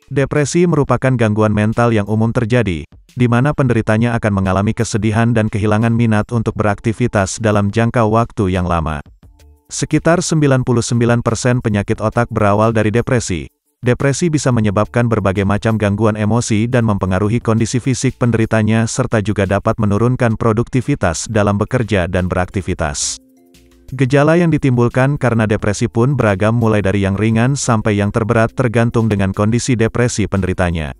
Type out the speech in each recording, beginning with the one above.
Depresi merupakan gangguan mental yang umum terjadi, di mana penderitanya akan mengalami kesedihan dan kehilangan minat untuk beraktivitas dalam jangka waktu yang lama. Sekitar 99% penyakit otak berawal dari depresi. Depresi bisa menyebabkan berbagai macam gangguan emosi dan mempengaruhi kondisi fisik penderitanya serta juga dapat menurunkan produktivitas dalam bekerja dan beraktivitas. Gejala yang ditimbulkan karena depresi pun beragam mulai dari yang ringan sampai yang terberat tergantung dengan kondisi depresi penderitanya.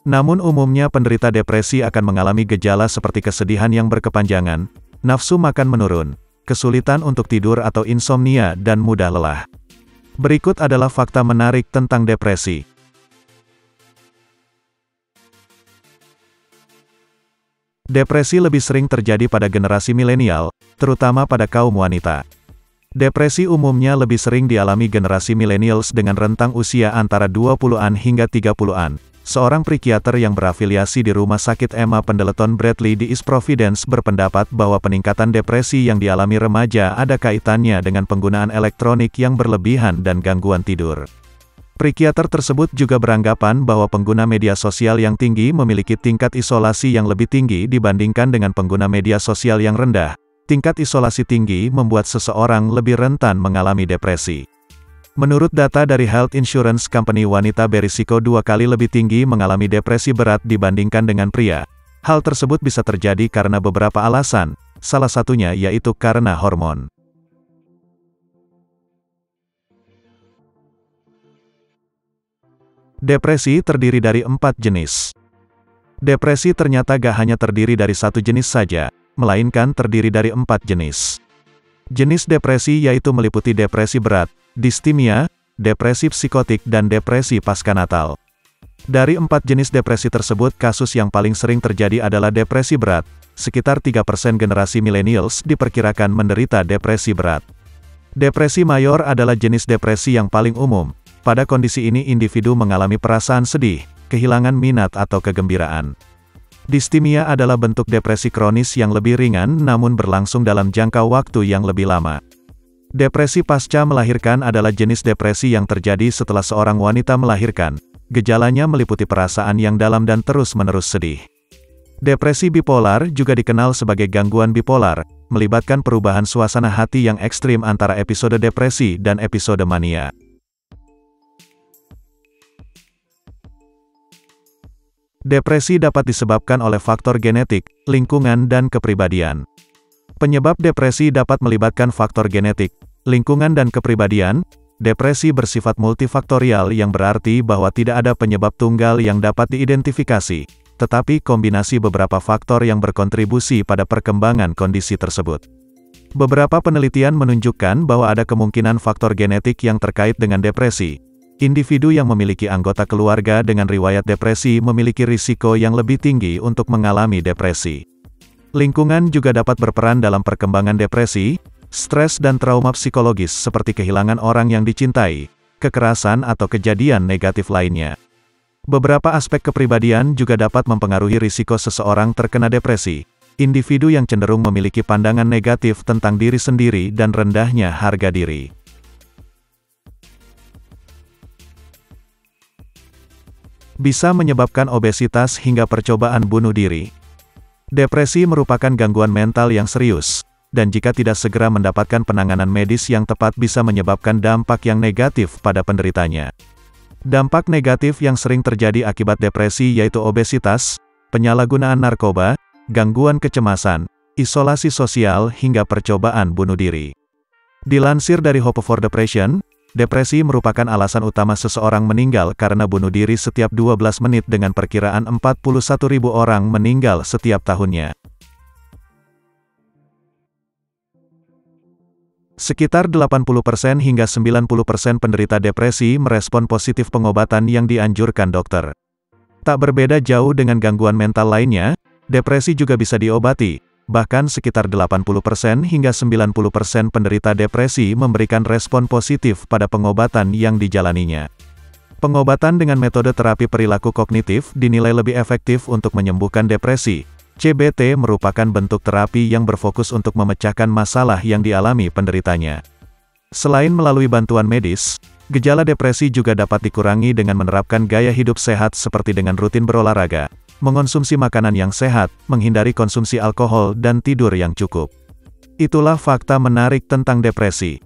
Namun umumnya penderita depresi akan mengalami gejala seperti kesedihan yang berkepanjangan, nafsu makan menurun, kesulitan untuk tidur atau insomnia dan mudah lelah. Berikut adalah fakta menarik tentang depresi. Depresi lebih sering terjadi pada generasi milenial, terutama pada kaum wanita. Depresi umumnya lebih sering dialami generasi millennials dengan rentang usia antara 20-an hingga 30-an. Seorang psikiater yang berafiliasi di Rumah Sakit Emma Pendleton Bradley di East Providence berpendapat bahwa peningkatan depresi yang dialami remaja ada kaitannya dengan penggunaan elektronik yang berlebihan dan gangguan tidur. Psikiater tersebut juga beranggapan bahwa pengguna media sosial yang tinggi memiliki tingkat isolasi yang lebih tinggi dibandingkan dengan pengguna media sosial yang rendah. Tingkat isolasi tinggi membuat seseorang lebih rentan mengalami depresi. Menurut data dari Health Insurance Company, wanita berisiko 2 kali lebih tinggi mengalami depresi berat dibandingkan dengan pria. Hal tersebut bisa terjadi karena beberapa alasan, salah satunya yaitu karena hormon. Depresi terdiri dari 4 jenis. Depresi ternyata gak hanya terdiri dari satu jenis saja, melainkan terdiri dari 4 jenis. Jenis depresi yaitu meliputi depresi berat, distimia, depresi psikotik dan depresi paskanatal. Dari 4 jenis depresi tersebut, kasus yang paling sering terjadi adalah depresi berat. Sekitar 3% generasi millennials diperkirakan menderita depresi berat. Depresi mayor adalah jenis depresi yang paling umum. Pada kondisi ini individu mengalami perasaan sedih, kehilangan minat atau kegembiraan. Distimia adalah bentuk depresi kronis yang lebih ringan namun berlangsung dalam jangka waktu yang lebih lama. Depresi pasca melahirkan adalah jenis depresi yang terjadi setelah seorang wanita melahirkan. Gejalanya meliputi perasaan yang dalam dan terus-menerus sedih. Depresi bipolar juga dikenal sebagai gangguan bipolar, melibatkan perubahan suasana hati yang ekstrim antara episode depresi dan episode mania. Depresi dapat disebabkan oleh faktor genetik, lingkungan dan kepribadian. Penyebab depresi dapat melibatkan faktor genetik, lingkungan dan kepribadian. Depresi bersifat multifaktorial yang berarti bahwa tidak ada penyebab tunggal yang dapat diidentifikasi, tetapi kombinasi beberapa faktor yang berkontribusi pada perkembangan kondisi tersebut. Beberapa penelitian menunjukkan bahwa ada kemungkinan faktor genetik yang terkait dengan depresi. Individu yang memiliki anggota keluarga dengan riwayat depresi memiliki risiko yang lebih tinggi untuk mengalami depresi. Lingkungan juga dapat berperan dalam perkembangan depresi, stres dan trauma psikologis seperti kehilangan orang yang dicintai, kekerasan atau kejadian negatif lainnya. Beberapa aspek kepribadian juga dapat mempengaruhi risiko seseorang terkena depresi. Individu yang cenderung memiliki pandangan negatif tentang diri sendiri dan rendahnya harga diri. Bisa menyebabkan obesitas hingga percobaan bunuh diri. Depresi merupakan gangguan mental yang serius, dan jika tidak segera mendapatkan penanganan medis yang tepat bisa menyebabkan dampak yang negatif pada penderitanya. Dampak negatif yang sering terjadi akibat depresi yaitu obesitas, penyalahgunaan narkoba, gangguan kecemasan, isolasi sosial hingga percobaan bunuh diri. Dilansir dari Hope for Depression, depresi merupakan alasan utama seseorang meninggal karena bunuh diri setiap 12 menit dengan perkiraan 41.000 orang meninggal setiap tahunnya. Sekitar 80% hingga 90% penderita depresi merespon positif pengobatan yang dianjurkan dokter. Tak berbeda jauh dengan gangguan mental lainnya, depresi juga bisa diobati. Bahkan sekitar 80% hingga 90% penderita depresi memberikan respon positif pada pengobatan yang dijalaninya. Pengobatan dengan metode terapi perilaku kognitif dinilai lebih efektif untuk menyembuhkan depresi. CBT merupakan bentuk terapi yang berfokus untuk memecahkan masalah yang dialami penderitanya. Selain melalui bantuan medis, Gejala depresi juga dapat dikurangi dengan menerapkan gaya hidup sehat seperti dengan rutin berolahraga, mengonsumsi makanan yang sehat, menghindari konsumsi alkohol dan tidur yang cukup. Itulah fakta menarik tentang depresi.